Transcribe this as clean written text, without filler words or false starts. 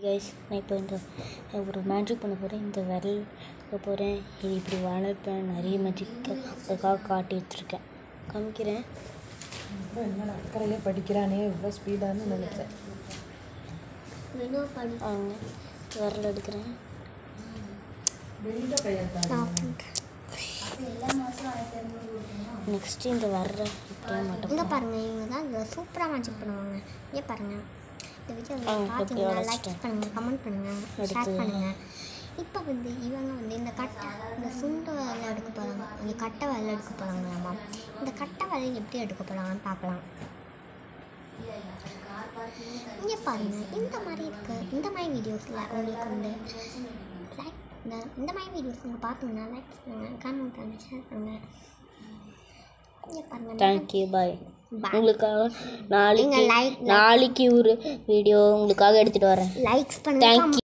Guys நான் இப்போ ஒரு மேஜிக் பண்ண போகிறேன். இந்த விரல் போகிறேன். இது இப்படி வளர்ப்பேன். நிறைய மேஜிக் அதுக்காக காட்டி வச்சுருக்கேன். காமிக்கிறேன். என்ன அக்கறையே படிக்கிறானே இவ்வளோ ஸ்பீடானு நினைச்சேன். விரல் எடுக்கிறேன். நெக்ஸ்ட்டு இந்த விரலை இப்படியே மாட்டோம். இங்கே பாருங்கள், இவங்க தான் இதில் சூப்பராக மேஜிக் பண்ணுவாங்க. இங்கே பாருங்கள், இந்த வீடியோ பார்த்தீங்கன்னா லைக் பண்ணுங்கள், கமெண்ட் பண்ணுங்கள், ஷேர் பண்ணுங்கள். இப்போ இவங்க இந்த கட்டை இந்த சுண்டு வேலை எடுக்க போகிறாங்க. இந்த கட்டை வேலை எடுக்க போகிறாங்களாமா. இந்த கட்டை வேலை எப்படி எடுக்க போகிறாங்கன்னு பார்க்கலாம். இங்கே பாருங்கள், இந்த மாதிரி இருக்குது. இந்த மாதிரி வீடியோஸில் உங்களுக்கு லைக் இந்த மாதிரி வீடியோஸ் நீங்கள் பார்த்தீங்கன்னா லைக் பண்ணுங்கள், கமெண்ட் பண்ணுங்கள், ஷேர் பண்ணுங்கள். இங்கே பாருங்கள். தேங்க்யூ, பாய். உங்களுக்காக நாளைக்கு ஒரு வீடியோ உங்களுக்காக எடுத்துகிட்டு வரேன். லைக்ஸ் பண்ணுங்கள்.